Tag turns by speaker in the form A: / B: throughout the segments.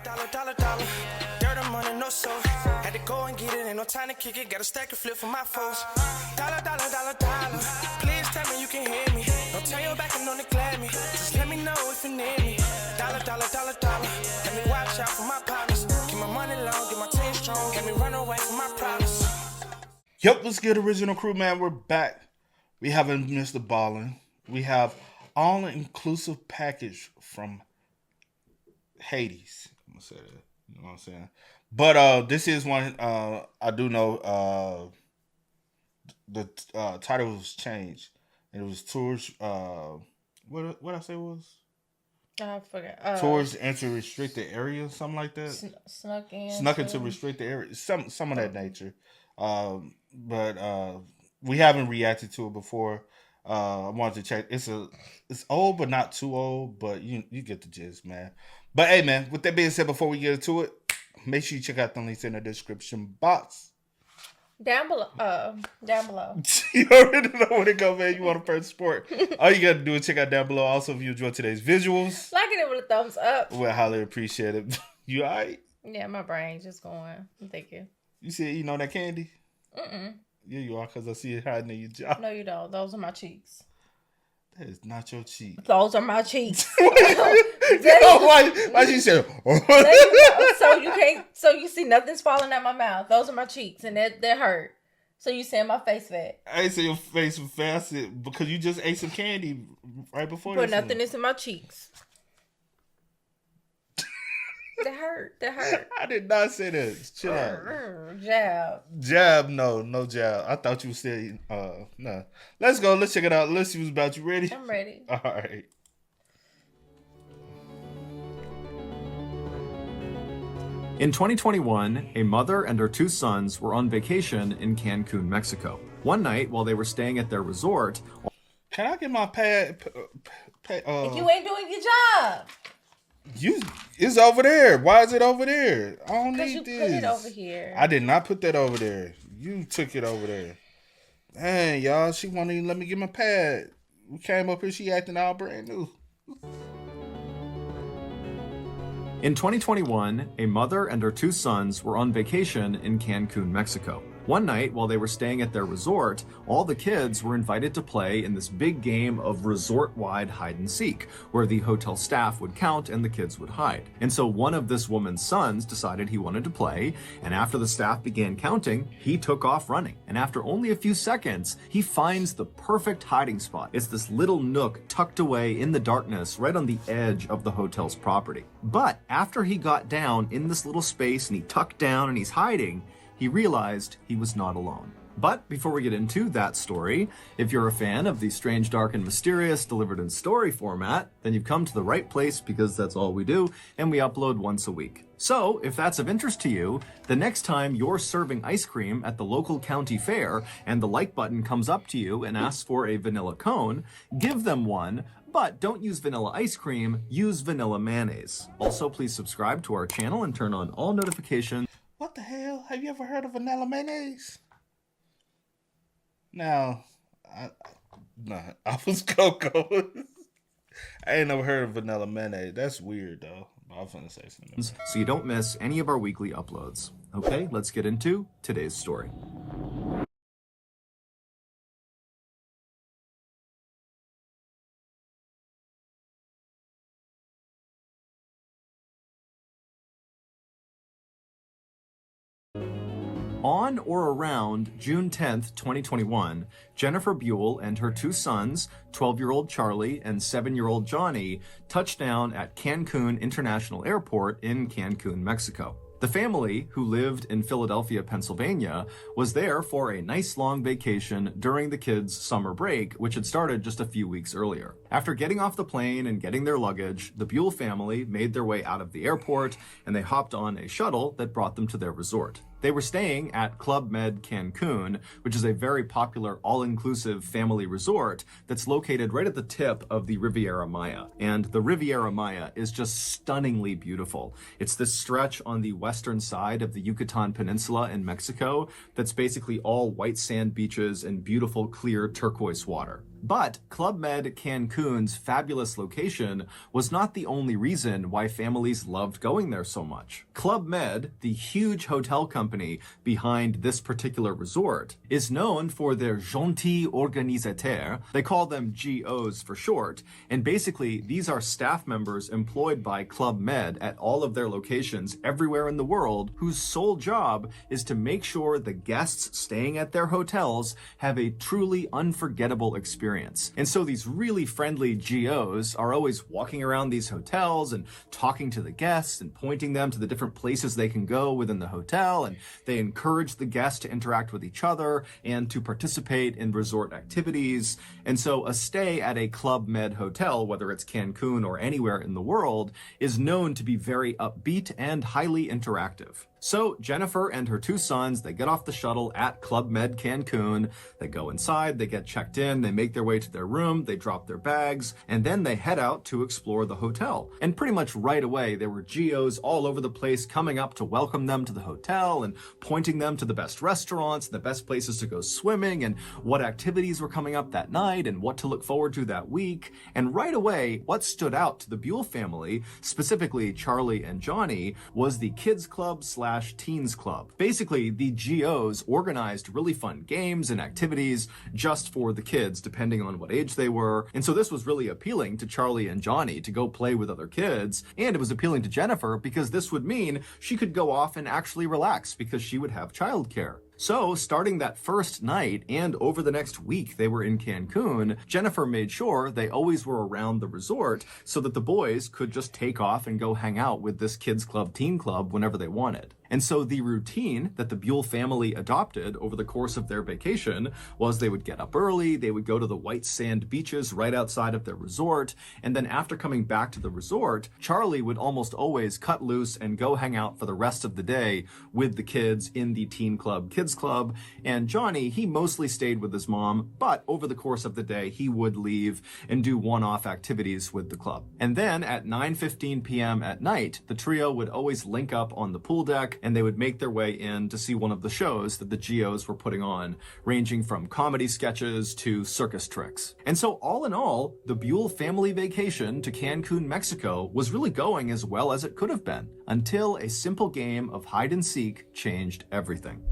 A: Dollar, dollar, dollar. Dirt and money, no soul. Had to go and get it, ain't no time to kick it. Got a stack and flip for my foes. Dollar, dollar, dollar, dollar. Please tell me you can hear me. Don't turn your back and don't neglect me. Just let me know if you need me. Dollar, dollar, dollar, dollar. Let me watch out for my partners. Keep my money long, get my team strong. Let me run away from my problems.
B: Yep, let's get original crew, man. We're back. We have Mr. Ballen. We have all-inclusive package from Hades. I'm gonna say that. You know what I'm saying? But this is one I do know the title was changed. And it was tours what I say was?
C: I forgot.
B: Tours enter restricted area, something like that. Snuck into restricted area. Some of that nature. But we haven't reacted to it before. I wanted to check. It's old, but not too old. But you get the gist, man. But hey, man. With that being said, before we get into it, make sure you check out the links in the description box.
C: Down below.
B: You already know where to go, man. You want to first support. All you got to do is check out down below. Also, if you enjoyed today's visuals,
C: like it with a thumbs up.
B: We'll highly appreciate it. You all right?
C: Yeah, my brain's just going. Thank you.
B: You see, you know that candy? Yeah, you are, because I see it hiding in your jaw.
C: No, you don't. Those are my cheeks.
B: That is not your cheek.
C: Those are my cheeks.
B: Why she said?
C: So you see nothing's falling out my mouth. Those are my cheeks, and they hurt. So you saying my face fat?
B: I ain't say your face was fat because you just ate some candy right before.
C: But nothing is in my cheeks. That hurt.
B: I did not say that. Chill out.
C: Jab.
B: No jab. I thought you said no. Let's go. Let's check it out. Let's see what's about. You ready?
C: I'm ready.
B: All right.
D: In 2021, a mother and her two sons were on vacation in Cancun, Mexico. One night, while they were staying at their resort...
B: Can I get my pad?
C: If you ain't doing your job.
B: It's over there. Why is it over there? I don't need
C: you
B: this.
C: Put it over here.
B: I did not put that over there. You took it over there. Dang, y'all. She won't even let me get my pad. We came up here. She acting all brand new.
D: In 2021, a mother and her two sons were on vacation in Cancun, Mexico. One night, while they were staying at their resort, all the kids were invited to play in this big game of resort-wide hide-and-seek, where the hotel staff would count and the kids would hide. And so one of this woman's sons decided he wanted to play, and after the staff began counting, he took off running. And after only a few seconds, he finds the perfect hiding spot. It's this little nook tucked away in the darkness right on the edge of the hotel's property. But after he got down in this little space and he tucked down and he's hiding, he realized he was not alone. But before we get into that story, if you're a fan of the strange, dark, and mysterious delivered in story format, then you've come to the right place because that's all we do, and we upload once a week. So, if that's of interest to you, the next time you're serving ice cream at the local county fair and the like button comes up to you and asks for a vanilla cone, give them one, but don't use vanilla ice cream, use vanilla mayonnaise. Also, please subscribe to our channel and turn on all notifications.
B: What the hell? Have you ever heard of vanilla mayonnaise? Now, I was cocoa. I ain't never heard of vanilla mayonnaise. That's weird, though. I was gonna say something.
D: So you don't miss any of our weekly uploads. Okay, let's get into today's story. On or around June 10th, 2021, Jennifer Buell and her two sons, 12-year-old Charlie and 7-year-old Johnny, touched down at Cancun International Airport in Cancun, Mexico. The family, who lived in Philadelphia, Pennsylvania, was there for a nice long vacation during the kids' summer break, which had started just a few weeks earlier. After getting off the plane and getting their luggage, the Buell family made their way out of the airport and they hopped on a shuttle that brought them to their resort. They were staying at Club Med Cancun, which is a very popular all-inclusive family resort that's located right at the tip of the Riviera Maya. And the Riviera Maya is just stunningly beautiful. It's this stretch on the western side of the Yucatan Peninsula in Mexico that's basically all white sand beaches and beautiful clear turquoise water. But Club Med Cancun's fabulous location was not the only reason why families loved going there so much. Club Med, the huge hotel company behind this particular resort, is known for their gentils organisateurs. They call them GOs for short, and basically these are staff members employed by Club Med at all of their locations everywhere in the world, whose sole job is to make sure the guests staying at their hotels have a truly unforgettable experience. And so these really friendly GOs are always walking around these hotels and talking to the guests and pointing them to the different places they can go within the hotel, and they encourage the guests to interact with each other and to participate in resort activities. And so a stay at a Club Med hotel, whether it's Cancun or anywhere in the world, is known to be very upbeat and highly interactive. So Jennifer and her two sons, they get off the shuttle at Club Med Cancun, they go inside, they get checked in, they make their way to their room, they drop their bags, and then they head out to explore the hotel. And pretty much right away, there were GOs all over the place coming up to welcome them to the hotel and pointing them to the best restaurants, the best places to go swimming, and what activities were coming up that night, and what to look forward to that week. And right away, what stood out to the Buell family, specifically Charlie and Johnny, was the Kids Club / Teens Club. Basically, the GOs organized really fun games and activities just for the kids, depending on what age they were. And so this was really appealing to Charlie and Johnny to go play with other kids. And it was appealing to Jennifer because this would mean she could go off and actually relax because she would have childcare. So, starting that first night and over the next week they were in Cancun, Jennifer made sure they always were around the resort so that the boys could just take off and go hang out with this kids club, teen club whenever they wanted. And so the routine that the Buell family adopted over the course of their vacation was they would get up early, they would go to the white sand beaches right outside of their resort, and then after coming back to the resort, Charlie would almost always cut loose and go hang out for the rest of the day with the kids in the teen club, kids club, and Johnny, he mostly stayed with his mom, but over the course of the day, he would leave and do one-off activities with the club. And then at 9:15 p.m. at night, the trio would always link up on the pool deck and they would make their way in to see one of the shows that the GOs were putting on, ranging from comedy sketches to circus tricks. And so all in all, the Buell family vacation to Cancun, Mexico was really going as well as it could have been, until a simple game of hide and seek changed everything.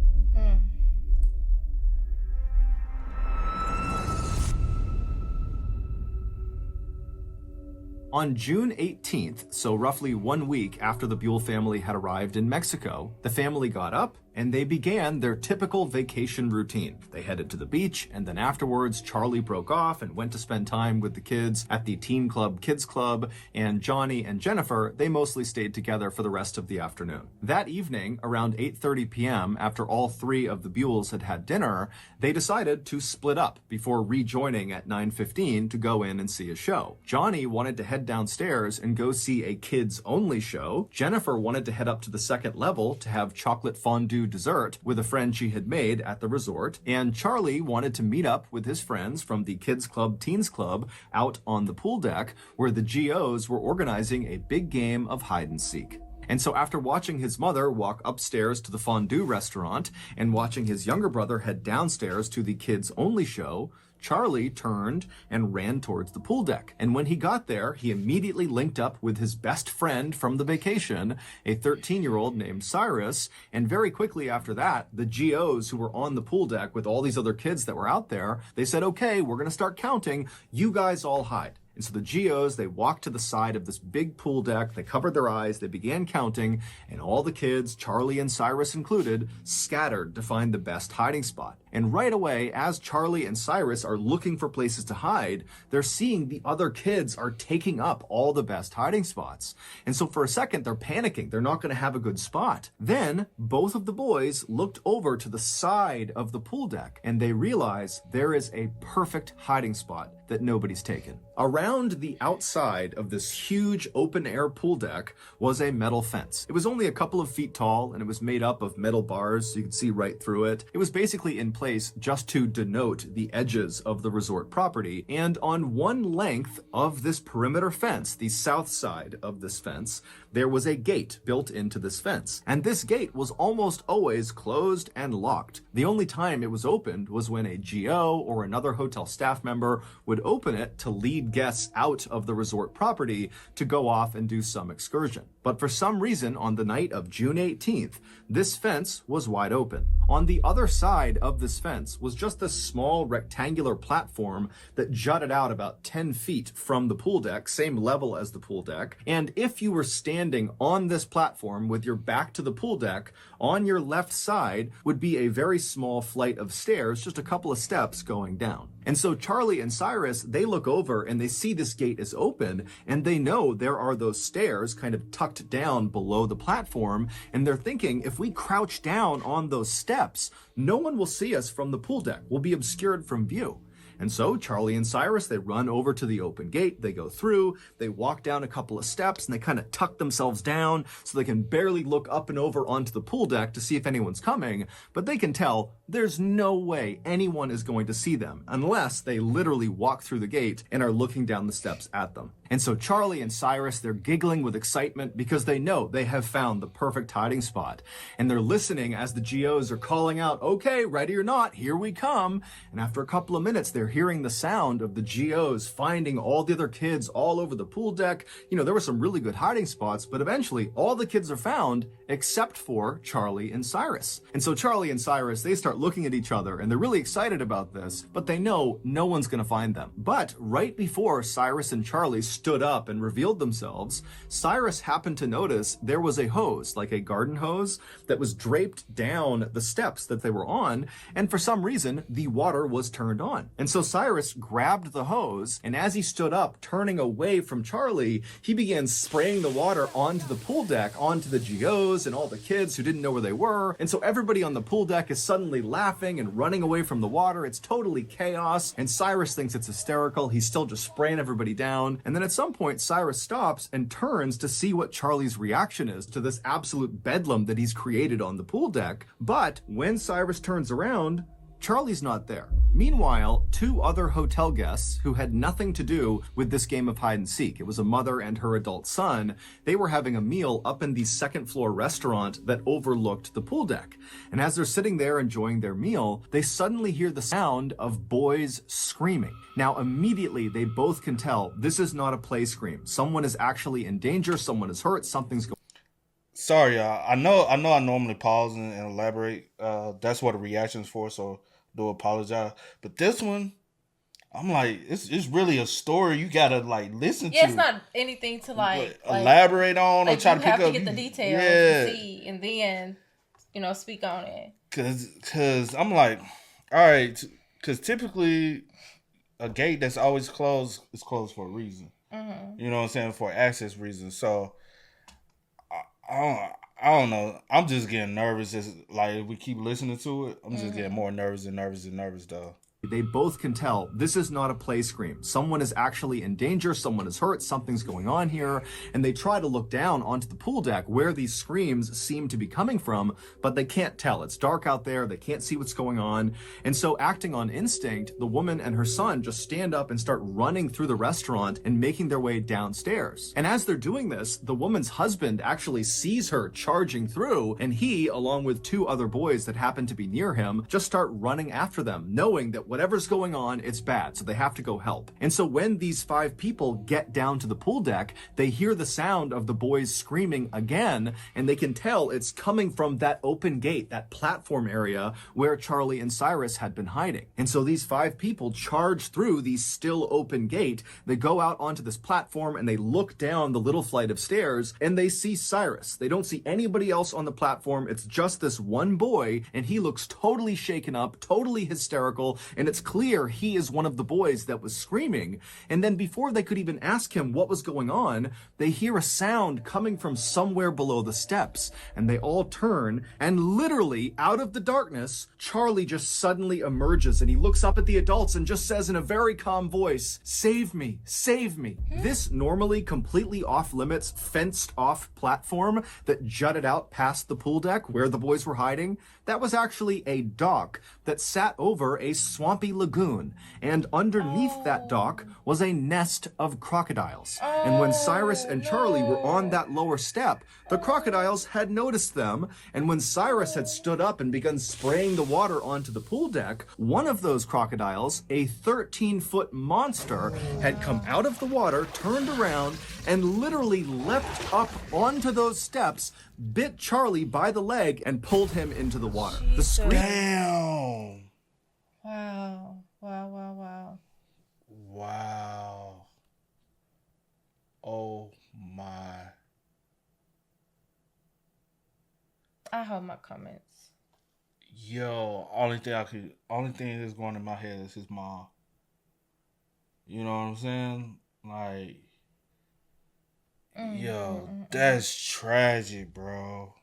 D: On June 18th, so roughly 1 week after the Buell family had arrived in Mexico, the family got up and they began their typical vacation routine. They headed to the beach, and then afterwards, Charlie broke off and went to spend time with the kids at the Teen Club, Kids Club, and Johnny and Jennifer, they mostly stayed together for the rest of the afternoon. That evening, around 8:30 p.m., after all three of the Buells had had dinner, they decided to split up before rejoining at 9:15 to go in and see a show. Johnny wanted to head downstairs and go see a kids-only show. Jennifer wanted to head up to the second level to have chocolate fondue dessert with a friend she had made at the resort, and Charlie wanted to meet up with his friends from the Kids Club, Teens Club out on the pool deck where the GOs were organizing a big game of hide and seek. And so after watching his mother walk upstairs to the fondue restaurant and watching his younger brother head downstairs to the kids-only show, Charlie turned and ran towards the pool deck. And when he got there, he immediately linked up with his best friend from the vacation, a 13-year-old named Cyrus. And very quickly after that, the GOs who were on the pool deck with all these other kids that were out there, they said, okay, we're going to start counting. You guys all hide. And so the GOs, they walked to the side of this big pool deck, they covered their eyes, they began counting, and all the kids, Charlie and Cyrus included, scattered to find the best hiding spot. And right away, as Charlie and Cyrus are looking for places to hide, they're seeing the other kids are taking up all the best hiding spots. And so for a second, they're panicking. They're not going to have a good spot. Then both of the boys looked over to the side of the pool deck, and they realize there is a perfect hiding spot that nobody's taken. Around the outside of this huge open-air pool deck was a metal fence. It was only a couple of feet tall, and it was made up of metal bars, so you could see right through it. It was basically in place just to denote the edges of the resort property, and on one length of this perimeter fence, the south side of this fence, there was a gate built into this fence. And this gate was almost always closed and locked. The only time it was opened was when a GO or another hotel staff member would open it to lead guests out of the resort property to go off and do some excursion. But for some reason, on the night of June 18th, this fence was wide open. On the other side of this fence was just a small rectangular platform that jutted out about 10 feet from the pool deck, same level as the pool deck. And if you were standing on this platform with your back to the pool deck, on your left side would be a very small flight of stairs, just a couple of steps going down. And so Charlie and Cyrus, they look over and they see this gate is open, and they know there are those stairs kind of tucked down below the platform, and they're thinking, if we crouch down on those steps, no one will see us from the pool deck. We'll be obscured from view. And so Charlie and Cyrus, they run over to the open gate, they go through, they walk down a couple of steps, and they kind of tuck themselves down so they can barely look up and over onto the pool deck to see if anyone's coming, but they can tell there's no way anyone is going to see them unless they literally walk through the gate and are looking down the steps at them. And so Charlie and Cyrus, they're giggling with excitement because they know they have found the perfect hiding spot. And they're listening as the GOs are calling out, okay, ready or not, here we come. And after a couple of minutes, they're hearing the sound of the GOs finding all the other kids all over the pool deck. You know, there were some really good hiding spots, but eventually all the kids are found except for Charlie and Cyrus. And so Charlie and Cyrus, they start looking at each other and they're really excited about this, but they know no one's going to find them. But right before Cyrus and Charlie stood up and revealed themselves, Cyrus happened to notice there was a hose, like a garden hose, that was draped down the steps that they were on, and for some reason, the water was turned on. And so Cyrus grabbed the hose, and as he stood up, turning away from Charlie, he began spraying the water onto the pool deck, onto the GOs and all the kids who didn't know where they were. And so everybody on the pool deck is suddenly laughing and running away from the water. It's totally chaos, and Cyrus thinks it's hysterical. He's still just spraying everybody down. And then at some point, Cyrus stops and turns to see what Charlie's reaction is to this absolute bedlam that he's created on the pool deck. But when Cyrus turns around, Charlie's not there. Meanwhile, two other hotel guests who had nothing to do with this game of hide and seek, it was a mother and her adult son, they were having a meal up in the second floor restaurant that overlooked the pool deck. And as they're sitting there enjoying their meal, they suddenly hear the sound of boys screaming. Now, immediately, they both can tell this is not a play scream. Someone is actually in danger, someone is hurt, something's going on.
B: Sorry, y'all. I know I normally pause and elaborate. That's what a reaction's for, so do apologize. But this one, I'm like, it's really a story you gotta like listen to.
C: Yeah, it's not anything to like
B: elaborate on or try to pick up.
C: You have to get the details to see, and then speak on it.
B: Cause I'm like, all right, cause typically a gate that's always closed is closed for a reason. Mm-hmm. You know what I'm saying, for access reasons. So I don't know. I'm just getting nervous as like we keep listening to it. I'm just getting more nervous though.
D: They both can tell this is not a play scream. Someone is actually in danger, someone is hurt, something's going on here, and they try to look down onto the pool deck where these screams seem to be coming from, but they can't tell. It's dark out there, they can't see what's going on, and so acting on instinct, the woman and her son just stand up and start running through the restaurant and making their way downstairs. And as they're doing this, the woman's husband actually sees her charging through, and he, along with two other boys that happen to be near him, just start running after them, knowing that whatever's going on, it's bad, so they have to go help. And so when these 5 people get down to the pool deck, they hear the sound of the boys screaming again, and they can tell it's coming from that open gate, that platform area where Charlie and Cyrus had been hiding. And so these 5 people charge through the still open gate, they go out onto this platform, and they look down the little flight of stairs, and they see Cyrus. They don't see anybody else on the platform, it's just this one boy, and he looks totally shaken up, totally hysterical, and and it's clear he is one of the boys that was screaming. And then before they could even ask him what was going on, they hear a sound coming from somewhere below the steps, and they all turn, and literally out of the darkness, Charlie just suddenly emerges, and he looks up at the adults and just says in a very calm voice, "Save me, save me." This normally completely off-limits, fenced-off platform that jutted out past the pool deck where the boys were hiding, that was actually a dock that sat over a swampy lagoon, and underneath that dock was a nest of crocodiles. And when Cyrus and Charlie were on that lower step, the crocodiles had noticed them, and when Cyrus had stood up and begun spraying the water onto the pool deck, one of those crocodiles, a 13-foot monster, had come out of the water, turned around, and literally leapt up onto those steps, bit Charlie by the leg, and pulled him into the water. The scream.
B: Damn.
C: Wow. Wow, wow, wow.
B: Wow. Oh my.
C: I hold my comments.
B: Yo, only thing that's going in my head is his mom. You know what I'm saying? Like, yo, that's tragic, bro.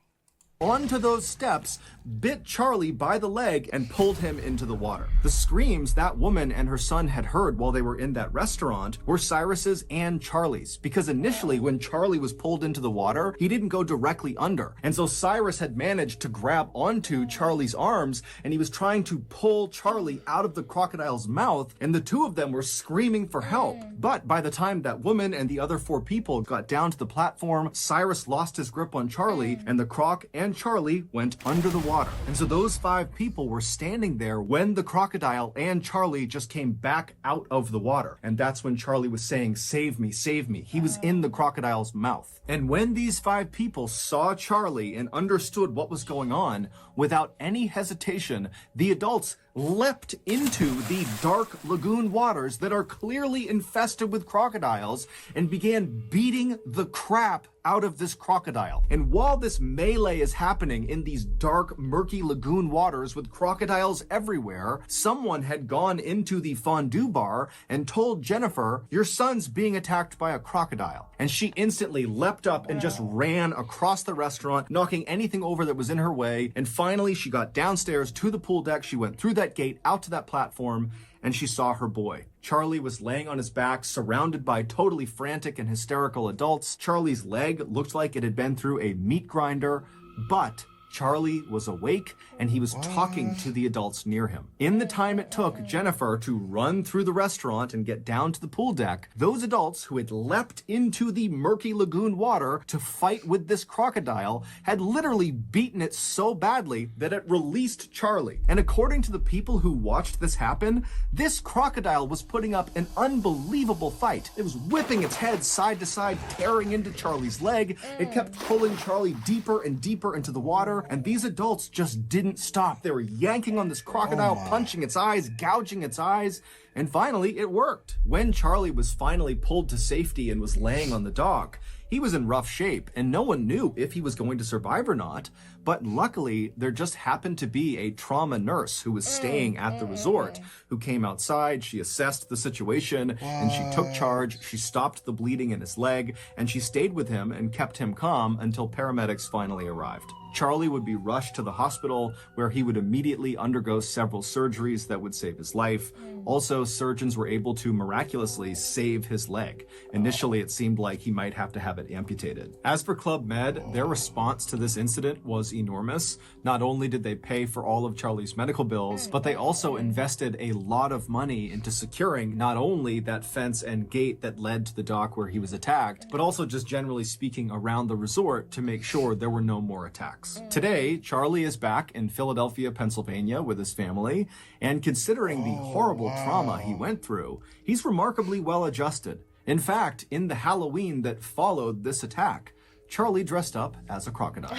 D: Onto those steps, bit Charlie by the leg, and pulled him into the water. The screams that woman and her son had heard while they were in that restaurant were Cyrus's and Charlie's, because initially when Charlie was pulled into the water, he didn't go directly under. And so Cyrus had managed to grab onto Charlie's arms, and he was trying to pull Charlie out of the crocodile's mouth, and the two of them were screaming for help. But by the time that woman and the other 4 people got down to the platform, Cyrus lost his grip on Charlie, and the croc and Charlie went under the water. And so those 5 people were standing there when the crocodile and Charlie just came back out of the water. And that's when Charlie was saying, "Save me, save me." He was in the crocodile's mouth. And when these 5 people saw Charlie and understood what was going on, without any hesitation, the adults leapt into the dark lagoon waters that are clearly infested with crocodiles and began beating the crap out of this crocodile. And while this melee is happening in these dark, murky lagoon waters with crocodiles everywhere, someone had gone into the fondue bar and told Jennifer, "Your son's being attacked by a crocodile." And she instantly leapt up and just ran across the restaurant, knocking anything over that was in her way. And finally, she got downstairs to the pool deck. She went through that gate out to that platform, and she saw her boy. Charlie was laying on his back, surrounded by totally frantic and hysterical adults. Charlie's leg looked like it had been through a meat grinder, but Charlie was awake, and he was talking to the adults near him. In the time it took Jennifer to run through the restaurant and get down to the pool deck, those adults who had leapt into the murky lagoon water to fight with this crocodile had literally beaten it so badly that it released Charlie. And according to the people who watched this happen, this crocodile was putting up an unbelievable fight. It was whipping its head side to side, tearing into Charlie's leg. It kept pulling Charlie deeper and deeper into the water, and these adults just didn't stop. They were yanking on this crocodile, punching its eyes, gouging its eyes, and finally it worked. When Charlie was finally pulled to safety and was laying on the dock, he was in rough shape, and no one knew if he was going to survive or not. But luckily, there just happened to be a trauma nurse who was staying at the resort who came outside. She assessed the situation, and she took charge. She stopped the bleeding in his leg, and she stayed with him and kept him calm until paramedics finally arrived. Charlie would be rushed to the hospital, where he would immediately undergo several surgeries that would save his life. Also, surgeons were able to miraculously save his leg. Initially, it seemed like he might have to have it amputated. As for Club Med, their response to this incident was enormous. Not only did they pay for all of Charlie's medical bills, but they also invested a lot of money into securing not only that fence and gate that led to the dock where he was attacked, but also just generally speaking around the resort to make sure there were no more attacks. Today, Charlie is back in Philadelphia, Pennsylvania with his family, and considering the horrible trauma he went through, he's remarkably well adjusted. In fact, in the Halloween that followed this attack, Charlie dressed up as a crocodile.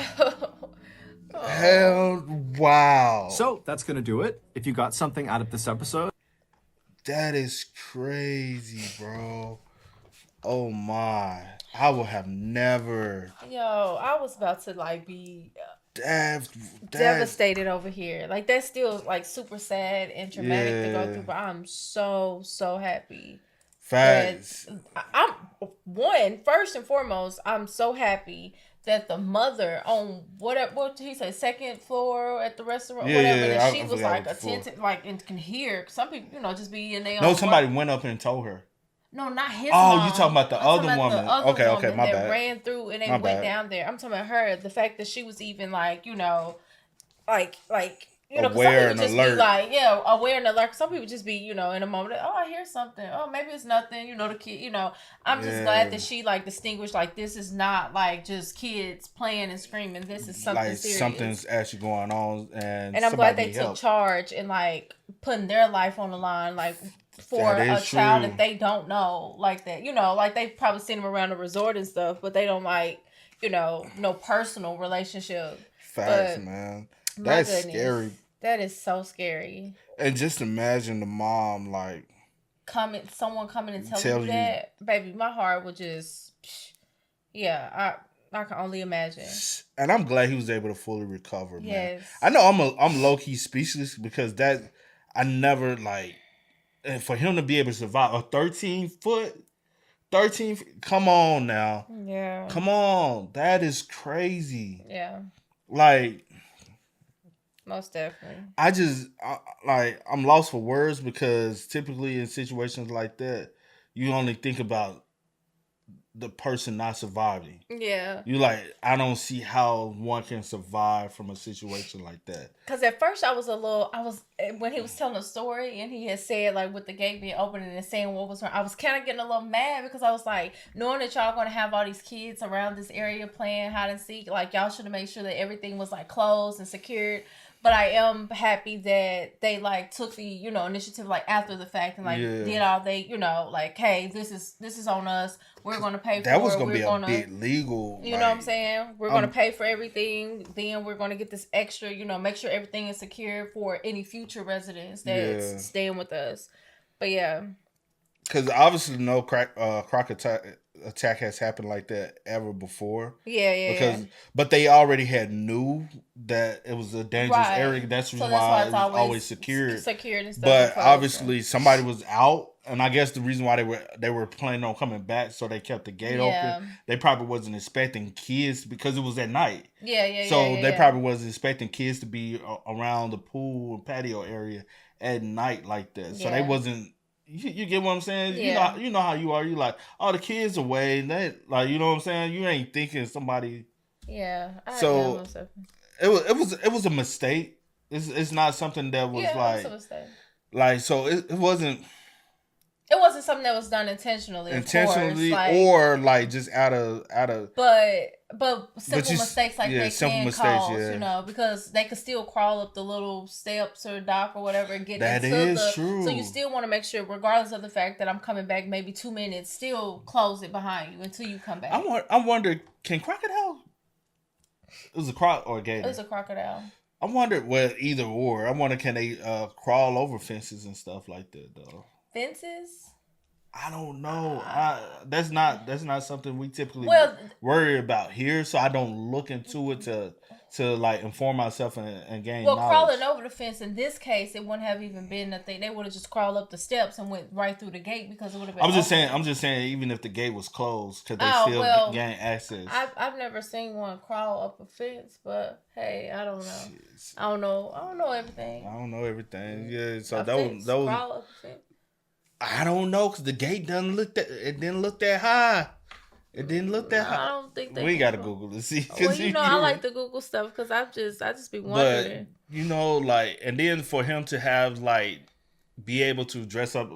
B: Hell, wow.
D: So that's going to do it. If you got something out of this episode,
B: That is crazy, bro. Oh my. I would have never.
C: Yo, I was about to be devastated over here. Like that's still like super sad and traumatic to go through. But I'm so happy.
B: Facts.
C: I'm first and foremost. I'm so happy that the mother on what did he say, second floor at the restaurant, whatever. That she was like attentive, like and can hear. Some people, just be in their own.
B: No, somebody went up and told her.
C: No, not his.
B: Oh, you talking about the other woman? Okay, my bad.
C: Ran through and they went down there. I'm talking about her. The fact that she was even like, like
B: aware and alert.
C: Aware and alert. Some people just be, in a moment. Oh, I hear something. Oh, maybe it's nothing. The kid. I'm just glad that she like distinguished. Like this is not like just kids playing and screaming. This is something
B: like
C: serious.
B: Something's actually going on, and
C: I'm glad they took charge and like putting their life on the line, like. For a child that they don't know like that, like they've probably seen him around the resort and stuff, but they don't like, no personal relationship.
B: Facts, man. That's scary.
C: That is so scary.
B: And just imagine the mom like
C: someone coming and telling you that, baby, my heart would just, I can only imagine.
B: And I'm glad he was able to fully recover, man.
C: Yes.
B: I know I'm low key speechless because I never like. And for him to be able to survive a 13, come on now.
C: Yeah.
B: Come on. That is crazy.
C: Yeah.
B: Like.
C: Most definitely.
B: I'm lost for words because typically in situations like that, you only think about the person not surviving.
C: Yeah.
B: You like, I don't see how one can survive from a situation like that.
C: Because at first when he was telling the story and he had said like with the gate being open and saying what was wrong, I was kind of getting a little mad because I was like, knowing that y'all going to have all these kids around this area playing hide and seek, like y'all should have made sure that everything was like closed and secured. But I am happy that they like took the initiative like after the fact and like did all they like, hey, this is on us. We're gonna pay for it.
B: That was gonna be a bit legal.
C: You know what I'm saying? We're gonna pay for everything. Then we're gonna get this extra. Make sure everything is secure for any future residents that's staying with us. But yeah,
B: because obviously no crocodile attack has happened like that ever before. But they already knew that it was a dangerous area. That's the reason why it was always secured.
C: Secured and stuff.
B: But obviously somebody was out, and I guess the reason why they were planning on coming back, so they kept the gate open. They probably wasn't expecting kids because it was at night. So they probably wasn't expecting kids to be around the pool and patio area at night like that. So they wasn't. You get what I'm saying?
C: Yeah.
B: You know how you are. You like, oh, the kids away. They like, you know what I'm saying? You ain't thinking somebody.
C: Yeah.
B: It was a mistake. It's not something that was like. It was a mistake. Like so, it wasn't.
C: It wasn't something that was done intentionally.
B: Or like just out of.
C: But simple mistakes like they can cause, because they could still crawl up the little steps or dock or whatever and get
B: that
C: into
B: is true.
C: So you still want to make sure, regardless of the fact that I'm coming back maybe 2 minutes, still close it behind you until you come back.
B: I wonder, can crocodile? It was a croc or a gator?
C: It was a crocodile.
B: I wonder, either or. I wonder, can they crawl over fences and stuff like that though?
C: Fences?
B: I don't know. That's not something we typically worry about here, so I don't look into it to like inform myself and gain knowledge.
C: Crawling over the fence in this case, it wouldn't have even been a thing. They would have just crawled up the steps and went right through the gate because it would have been.
B: I'm just saying, even if the gate was closed, could they still gain access?
C: I've never seen one crawl up a fence, but hey, I don't know. I don't know everything.
B: I don't know everything. Yeah, so
C: those crawl up a fence.
B: I don't know, because the gate didn't look that high. It didn't look that high.
C: I don't think
B: we got to Google to see.
C: Well, I like to Google stuff because I just be wondering.
B: But, and then for him to have, be able to dress up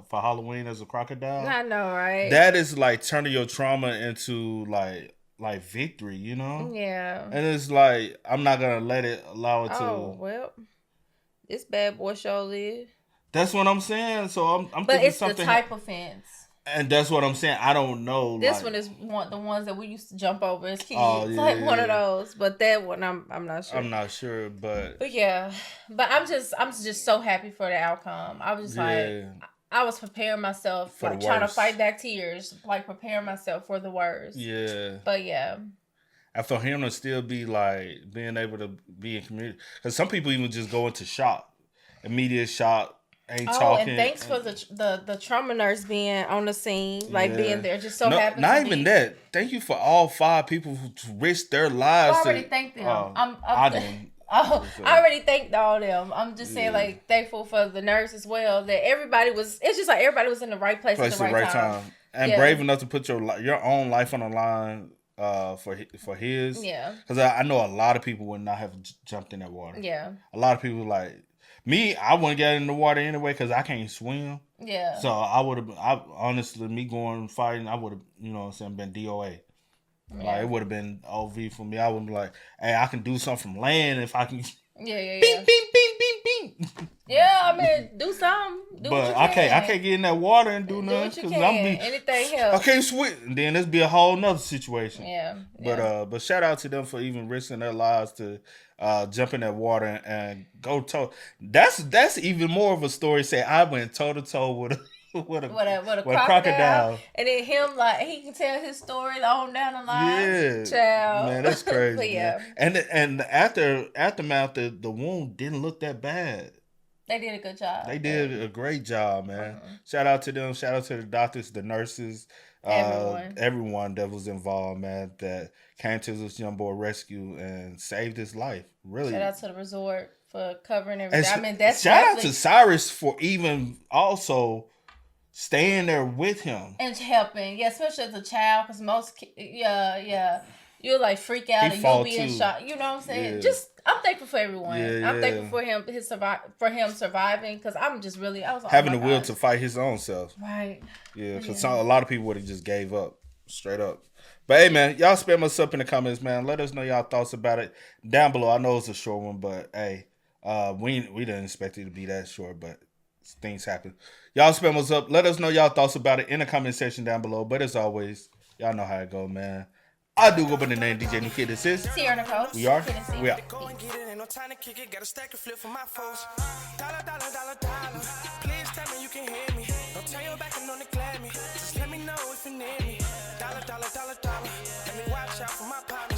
B: for Halloween as a crocodile.
C: I know, right?
B: That is, turning your trauma into, victory,
C: Yeah.
B: And it's I'm not going to allow it to.
C: Oh, well. This bad boy show live.
B: That's what I'm saying. So I'm
C: but
B: thinking
C: it's the type of fence.
B: And that's what I'm saying. I don't know.
C: This one is the ones that we used to jump over as kids. Oh, yeah, one of those. But that one, I'm not sure.
B: I'm not sure, but
C: yeah. But I'm just so happy for the outcome. I was just I was preparing myself, trying to fight back tears, preparing myself for the worst.
B: Yeah.
C: But yeah.
B: and for him to still be like being able to be in community, because some people even just go into shock, immediate shock, ain't talking.
C: And thanks for the trauma nurse being on the scene, like being there, just so happy.
B: Not even that. Thank you for all 5 people who risked their lives.
C: I already thanked them.
B: I didn't.
C: I already thanked all of them. I'm just saying, like, thankful for the nurse as well. That everybody was. It's just like everybody was in the right place at the right time.
B: And brave enough to put your own life on the line for his.
C: Yeah.
B: Because I know a lot of people would not have jumped in that water.
C: Yeah.
B: A lot of people like me. I wouldn't get in the water anyway because I can't swim.
C: Yeah.
B: So I would have. Honestly, me going fighting, I would have. You know what I'm saying? Been DOA.
C: Yeah.
B: Like it would have been OV for me. I would be like, hey, I can do something from land if I can.
C: Yeah.
B: Bing, bing, bing, bing, bing.
C: Yeah, I mean, do something.
B: But I can't get in that water and do nothing because
C: anything else.
B: I can't swim. Then this be a whole nother situation.
C: Yeah.
B: But shout out to them for even risking their lives to jump in that water and go toe. That's even more of a story. Say I went toe to toe with a crocodile. And
C: then him, like, he can tell his story on down the line.
B: Yeah.
C: Child.
B: Man, that's crazy.
C: Yeah.
B: Man. And the aftermath, the wound didn't look that bad.
C: They did a good job.
B: They did a great job, man. Shout out to them. Shout out to the doctors, the nurses, everyone that was involved, man, that came to this young boy rescue and saved his life. Really.
C: Shout out to the resort for covering everything. I mean, that's
B: shout out to Cyrus for even also staying there with him
C: and helping, especially as a child, because most, you'll like freak out and you'll be in shock. You know what I'm saying?
B: Yeah.
C: I'm thankful for everyone. I'm thankful for him surviving, because I was like,
B: having the will to fight his own self.
C: Right.
B: Yeah, because a lot of people would have just gave up straight up. But hey, man, y'all spam us up in the comments, man. Let us know y'all thoughts about it down below. I know it's a short one, but hey, we didn't expect it to be that short, but things happen. Y'all spam us up. Let us know y'all thoughts about it in the comment section down below. But as always, y'all know how it go, man. I do go by the name DJ New Kid. This is
C: Sierra Nicole.
B: We are. We are.
A: Go and get it, ain't no time to kick it. Got a stack of flip for my foes. Dollar, dollar, dollar, dollar. Please tell me you can hear me. Don't turn your back and don't neglect me. Just let me know if you need me. Dollar, dollar, dollar, dollar. Let me watch out for my partner.